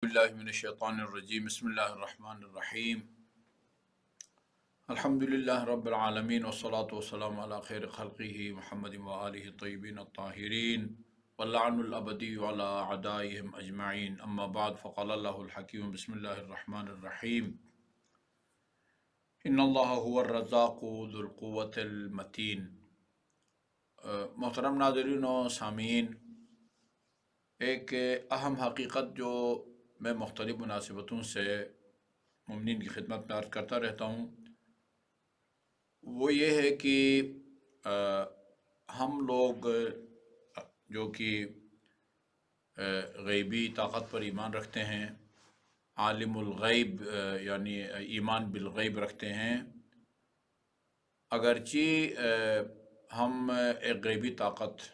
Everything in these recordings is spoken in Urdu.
باللہ من الشیطان الرجیم بسم اللہ الرحمن الرحیم الحمدللہ رب العالمین والصلاة والسلام علی خیر خلقہ محمد وآلہ الطیبین الطاہرین واللعن الابدی علی اعدائہم اجمعین اما بعد فقال اللہ الحکیم بسم اللہ الرحمن الرحیم ان اللہ هو الرزاق ذو القوة المتین۔ محترم ناظرین و سامعین، ایک اہم حقیقت جو میں مختلف مناسبتوں سے مومنین کی خدمت میں عرض کرتا رہتا ہوں، وہ یہ ہے کہ ہم لوگ جو کہ غیبی طاقت پر ایمان رکھتے ہیں، عالم الغیب یعنی ایمان بالغیب رکھتے ہیں، اگرچہ ہم ایک غیبی طاقت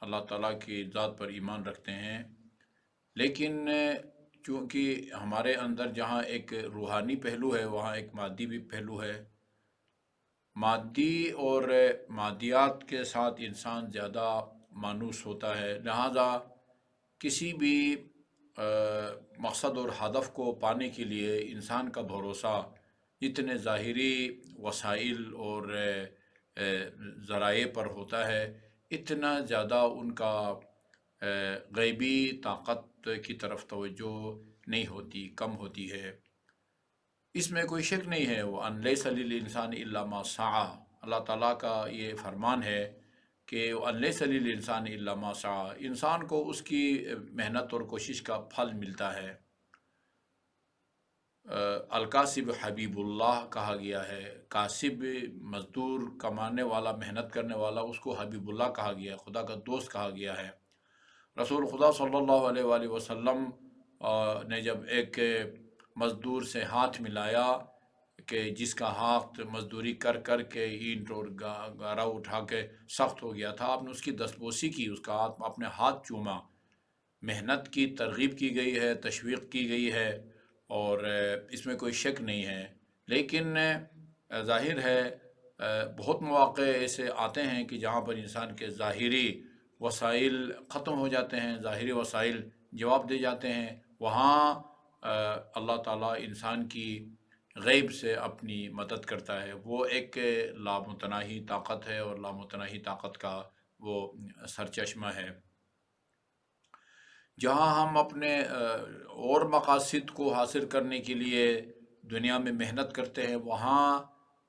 اللہ تعالیٰ کی ذات پر ایمان رکھتے ہیں، لیکن چونکہ ہمارے اندر جہاں ایک روحانی پہلو ہے وہاں ایک مادی بھی پہلو ہے۔ مادی اور مادیات کے ساتھ انسان زیادہ مانوس ہوتا ہے، لہذا کسی بھی مقصد اور ہدف کو پانے کے لیے انسان کا بھروسہ اتنے ظاہری وسائل اور ذرائع پر ہوتا ہے، اتنا زیادہ ان کا غیبی طاقت کی طرف توجہ نہیں ہوتی، کم ہوتی ہے۔ اس میں کوئی شک نہیں ہے، وَأَن لَيْسَ لِلْإِنسَانِ إِلَّا مَا سَعَى، اللہ تعالیٰ کا یہ فرمان ہے کہ وَأَن لَيْسَ لِلْإِنسَانِ إِلَّا مَا سَعَى، انسان کو اس کی محنت اور کوشش کا پھل ملتا ہے۔ الکاسب حبیب اللہ کہا گیا ہے، کاسب مزدور، کمانے والا، محنت کرنے والا، اس کو حبیب اللہ کہا گیا ہے، خدا کا دوست کہا گیا ہے۔ رسول خدا صلی اللہ علیہ وآلہ وسلم نے جب ایک مزدور سے ہاتھ ملایا کہ جس کا ہاتھ مزدوری کر کر کے اینٹ اور گارا اٹھا کے سخت ہو گیا تھا، آپ نے اس کی دستبوسی کی، اس کا ہاتھ اپنے ہاتھ چوما۔ محنت کی ترغیب کی گئی ہے، تشویق کی گئی ہے، اور اس میں کوئی شک نہیں ہے، لیکن ظاہر ہے بہت مواقع ایسے آتے ہیں کہ جہاں پر انسان کے ظاہری وسائل ختم ہو جاتے ہیں، ظاہری وسائل جواب دے جاتے ہیں، وہاں اللہ تعالیٰ انسان کی غیب سے اپنی مدد کرتا ہے۔ وہ ایک لامتناہی طاقت ہے اور لامتناہی طاقت کا وہ سرچشمہ ہے۔ جہاں ہم اپنے اور مقاصد کو حاصل کرنے کے لیے دنیا میں محنت کرتے ہیں، وہاں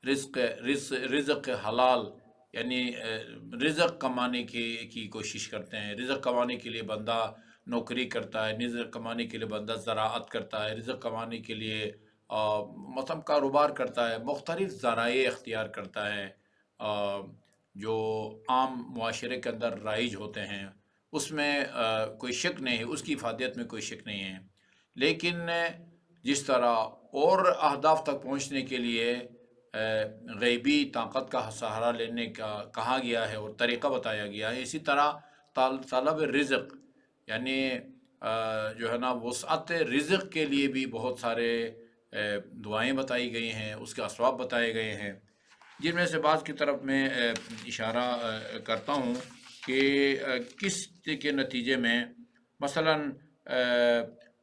رزق حلال یعنی رزق کمانے کی کوشش کرتے ہیں۔ رزق کمانے کے لیے بندہ نوکری کرتا ہے، رزق کمانے کے لیے بندہ زراعت کرتا ہے، رزق کمانے کے لیے مثلا کاروبار کرتا ہے، مختلف ذرائع اختیار کرتا ہے جو عام معاشرے کے اندر رائج ہوتے ہیں۔ اس میں کوئی شک نہیں ہے، اس کی افادیت میں کوئی شک نہیں ہے، لیکن جس طرح اور اہداف تک پہنچنے کے لیے غیبی طاقت کا سہارا لینے کا کہا گیا ہے اور طریقہ بتایا گیا ہے، اسی طرح طلب رزق یعنی جو ہے نا وسعت رزق کے لیے بھی بہت سارے دعائیں بتائی گئی ہیں، اس کے اسباب بتائے گئے ہیں، جن میں سے بعض کی طرف میں اشارہ کرتا ہوں کہ کس کے نتیجے میں مثلا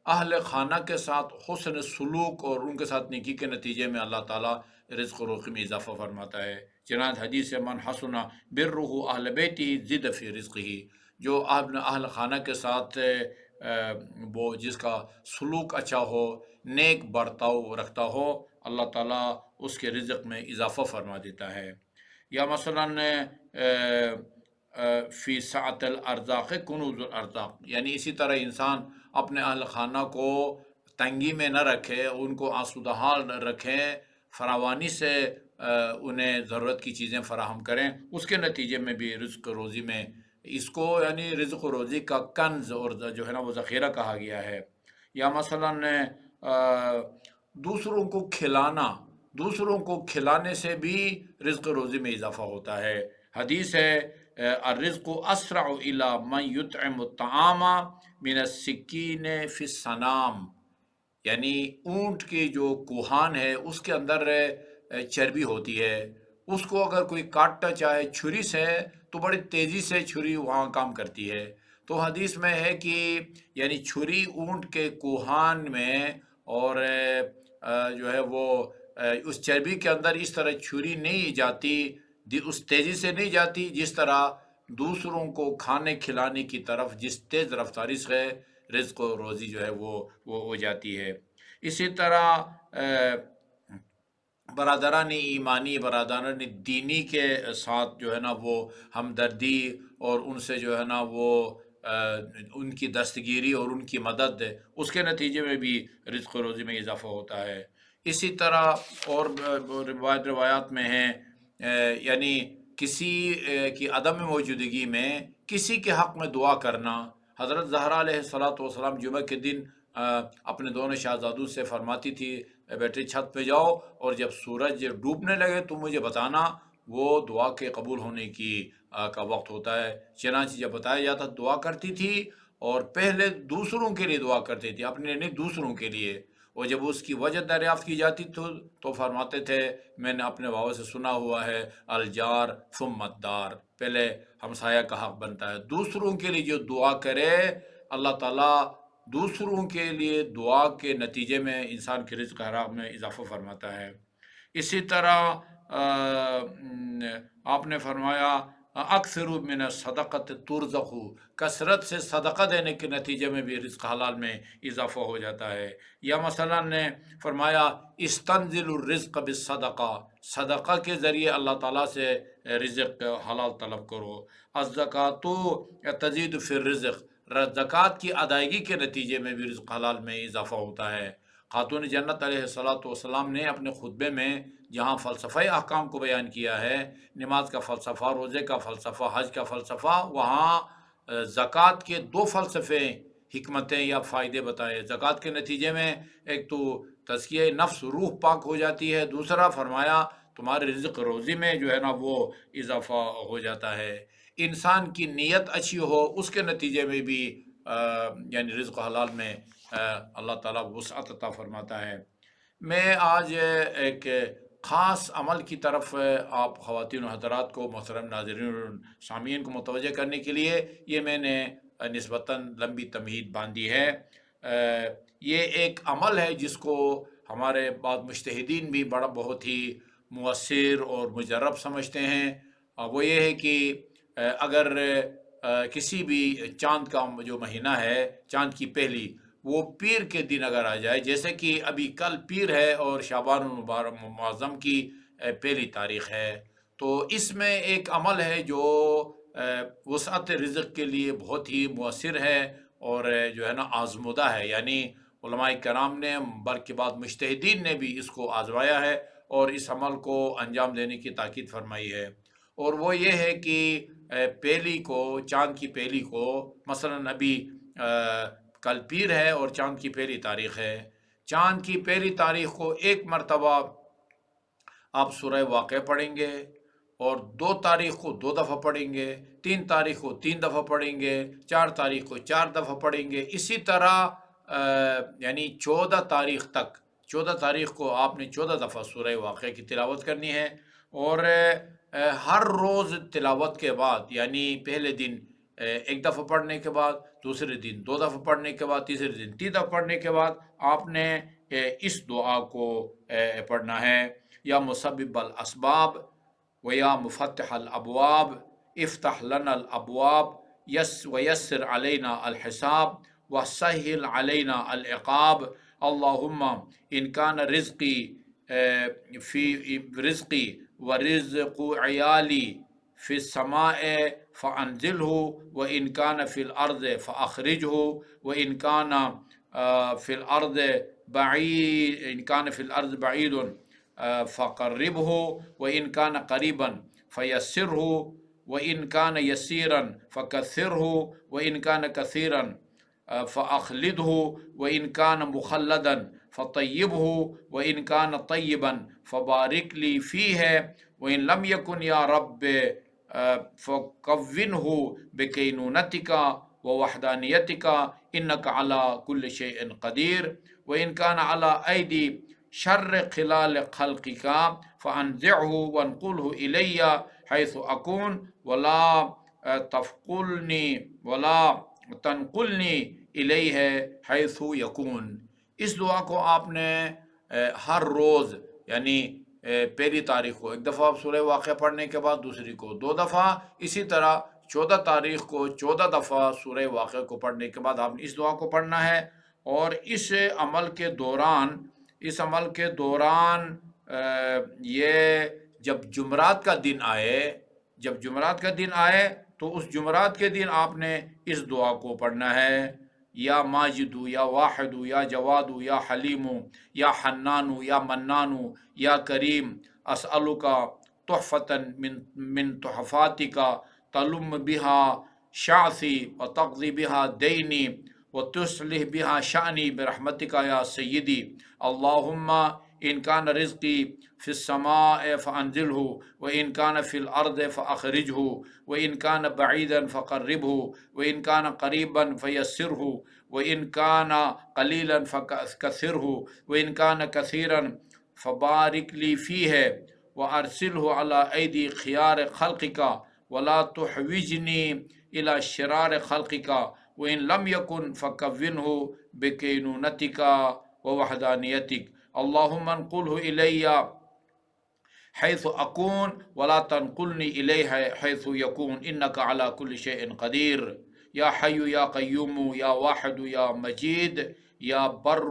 اہل خانہ کے ساتھ حسن سلوک اور ان کے ساتھ نیکی کے نتیجے میں اللہ تعالیٰ رزق و روزی میں اضافہ فرماتا ہے۔ چنانچہ حدیث من حسن برہ اہل بیتہ زد فی رزقہ، جو اہل خانہ کے ساتھ وہ جس کا سلوک اچھا ہو، نیک برتاؤ رکھتا ہو، اللہ تعالیٰ اس کے رزق میں اضافہ فرما دیتا ہے۔ یا مثلا فی سعۃ الارزاق کنوز الارزاق، یعنی اسی طرح انسان اپنے اہل خانہ کو تنگی میں نہ رکھے، ان کو آسودہ حال رکھیں، فراوانی سے انہیں ضرورت کی چیزیں فراہم کریں، اس کے نتیجے میں بھی رزق روزی میں اس کو یعنی رزق و روزی کا کنز اور جو ہے نا وہ ذخیرہ کہا گیا ہے۔ یا مثلا دوسروں کو کھلانا، دوسروں کو کھلانے سے بھی رزق روزی میں اضافہ ہوتا ہے۔ حدیث ہے الرزق اسرع الی من یطعم الطعام من السکین فی السنام، یعنی اونٹ کی جو کوہان ہے اس کے اندر چربی ہوتی ہے، اس کو اگر کوئی کاٹنا چاہے چھری سے تو بڑی تیزی سے چھری وہاں کام کرتی ہے، تو حدیث میں ہے کہ یعنی چھری اونٹ کے کوہان میں، اور جو ہے وہ اس چربی کے اندر اس طرح چھری نہیں جاتی، اس تیزی سے نہیں جاتی جس طرح دوسروں کو کھانے کھلانے کی طرف جس تیز رفتاری سے رزق و روزی جو ہے وہ ہو جاتی ہے۔ اسی طرح برادران ایمانی، برادران دینی کے ساتھ جو ہے نا وہ ہمدردی، اور ان سے جو ہے نا وہ ان کی دستگیری اور ان کی مدد، اس کے نتیجے میں بھی رزق و روزی میں اضافہ ہوتا ہے۔ اسی طرح اور روایات میں ہیں یعنی کسی کی عدم موجودگی میں کسی کے حق میں دعا کرنا۔ حضرت زہرا علیہ السلام جمعہ کے دن اپنے دونوں شہزادوں سے فرماتی تھی، بیٹے چھت پہ جاؤ اور جب سورج ڈوبنے لگے تو مجھے بتانا، وہ دعا کے قبول ہونے کی کا وقت ہوتا ہے۔ چنانچہ جب بتایا جاتا دعا کرتی تھی، اور پہلے دوسروں کے لیے دعا کرتی تھی، اپنے نہیں دوسروں کے لیے، اور جب اس کی وجہ دریافت کی جاتی تو فرماتے تھے میں نے اپنے بابا سے سنا ہوا ہے الجار ثم الدار، پہلے ہمسایہ کا حق بنتا ہے، دوسروں کے لیے جو دعا کرے اللہ تعالیٰ دوسروں کے لیے دعا کے نتیجے میں انسان کے رزق حرام میں اضافہ فرماتا ہے۔ اسی طرح آپ نے فرمایا اکثر من الصدقۃ ترزق، کثرت سے صدقہ دینے کے نتیجے میں بھی رزق حلال میں اضافہ ہو جاتا ہے۔ یا مثلا نے فرمایا استنزل الرزق بالصدقہ، صدقہ کے ذریعے اللہ تعالیٰ سے رزق حلال طلب کرو۔ الزکوۃ تزید فی الرزق، زکوٰۃ کی ادائیگی کے نتیجے میں بھی رزق حلال میں اضافہ ہوتا ہے۔ خاتون جنت علیہ السلام نے اپنے خطبے میں جہاں فلسفہ احکام کو بیان کیا ہے، نماز کا فلسفہ، روزے کا فلسفہ، حج کا فلسفہ، وہاں زکوٰۃ کے دو فلسفے، حکمتیں یا فائدے بتائے۔ زکوٰۃ کے نتیجے میں ایک تو تزکیہ نفس، روح پاک ہو جاتی ہے، دوسرا فرمایا تمہارے رزق روزی میں جو ہے نا وہ اضافہ ہو جاتا ہے۔ انسان کی نیت اچھی ہو، اس کے نتیجے میں بھی یعنی رزق حلال میں اللہ تعالیٰ وسعت عطا فرماتا ہے۔ میں آج ایک خاص عمل کی طرف آپ خواتین و حضرات کو، محترم ناظرین اور سامعین کو متوجہ کرنے کے لیے یہ میں نے نسبتاً لمبی تمہید باندھی ہے۔ یہ ایک عمل ہے جس کو ہمارے بعض مجتہدین بھی بہت ہی مؤثر اور مجرب سمجھتے ہیں۔ وہ یہ ہے کہ اگر کسی بھی چاند کا جو مہینہ ہے، چاند کی پہلی، وہ پیر کے دن اگر آ جائے، جیسے کہ ابھی کل پیر ہے اور شعبان المعظم کی پہلی تاریخ ہے، تو اس میں ایک عمل ہے جو وسعت رزق کے لیے بہت ہی مؤثر ہے اور جو ہے نا آزمودہ ہے۔ یعنی علماء کرام نے بلکہ بعض مجتہدین نے بھی اس کو آزمایا ہے اور اس عمل کو انجام دینے کی تاکید فرمائی ہے، اور وہ یہ ہے کہ پہلی کو، چاند کی پہلی کو، مثلاً ابھی کل پیر ہے اور چاند کی پہلی تاریخ ہے، چاند کی پہلی تاریخ کو ایک مرتبہ آپ سورہ واقعہ پڑھیں گے، اور 2 تاریخ کو 2 دفعہ پڑھیں گے، 3 تاریخ کو 3 دفعہ پڑھیں گے، 4 تاریخ کو 4 دفعہ پڑھیں گے، اسی طرح یعنی 14 تاریخ تک، 14 تاریخ کو آپ نے 14 دفعہ سورہ واقعہ کی تلاوت کرنی ہے، اور ہر روز تلاوت کے بعد، یعنی پہلے دن 1 دفعہ پڑھنے کے بعد، دوسرے دن 2 دفعہ پڑھنے کے بعد، تیسرے دن 3 دفعہ پڑھنے کے بعد آپ نے اس دعا کو پڑھنا ہے: یا مسبب الاسباب و یا مفتح الابواب افتح لنا الابواب ویسر علینا الحساب وسہل علینا العقاب اللہم ان کان رزقی فی رزقی ورزق عیالی فی السماء فانزلہ وان کان فی الارض فاخرجہ وان کان فی الارض بعید ان کان فی الارض بعید فقربہ وان کان قریبا فیسرہ وان کان یسیرا فکثرہ وان کان کثیرا فاخلدہ وان کان مخلدا فطیبہ وان کان طیبا فبارک لی فیہ وان لم یکن یا رب فکونہ بکینونتک ووحدانیتک انک علی کل شیء قدیر وان کان علی ایدی شر خلال خلقک فانزعہ وانقلہ الی حیث اکون ولا تفقلنی ولا تنقلنی الیہ حیث یکون. اس دعا کو آپ نے ہر روز یعنی پہلی تاریخ کو ایک دفعہ سورہ واقعہ پڑھنے کے بعد دوسری کو 2 دفعہ، اسی طرح 14 تاریخ کو 14 دفعہ سورہ واقعہ کو پڑھنے کے بعد آپ نے اس دعا کو پڑھنا ہے. اور اس عمل کے دوران یہ جب جمعرات کا دن آئے تو اس جمعرات کے دن آپ نے اس دعا کو پڑھنا ہے. یا ماجدو یا واحدو یا جوادو یا حلیمو یا حنانو یا منانو یا کریم اسألوکا تحفتن من تحفاتکا تلم بها شعثی وتقضی بها دینی وتصلح بها شأنی برحمتک یا سیدی. اللہم ان کان رزقی فی السماء فانزلہ وان کان فی الارض فاخرجہ وان کان بعیدا فقربہ وان کان قریبا فیسرہ وان کان قلیلا فکثرہ وان کان کثیرا فبارک لی فیہ وارسلہ علی ایدی خیار خلقک ولا تحوجنی الی شرار خلقک وان لم یکن فکونہ بکینونتک ووحدانیتک. اللہم انقلہ الی حیث اکون ولا تنقلنی الیہ حیث یکون انک علی کل شیء قدیر. یا حی یا قیوم یا واحد یا مجید یا بر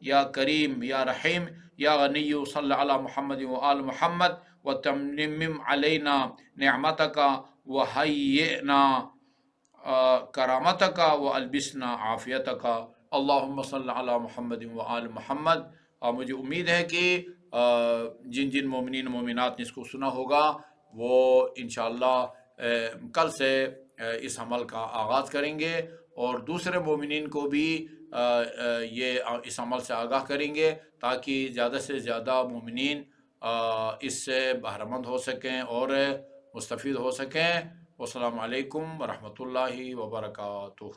یا کریم یا رحیم یا غنی صلی علی محمد و آل محمد وتمم علینا نعمتک وحیئنا کرامتک والبسنا عافیتک. اللہم صلی علی محمد و آل محمد. مجھے امید ہے کہ جن جن مومنین مومنات نے اس کو سنا ہوگا وہ انشاءاللہ کل سے اس عمل کا آغاز کریں گے اور دوسرے مومنین کو بھی یہ اس عمل سے آگاہ کریں گے تاکہ زیادہ سے زیادہ مومنین اس سے بہرمند ہو سکیں اور مستفید ہو سکیں. والسلام علیکم ورحمۃ اللہ وبرکاتہ.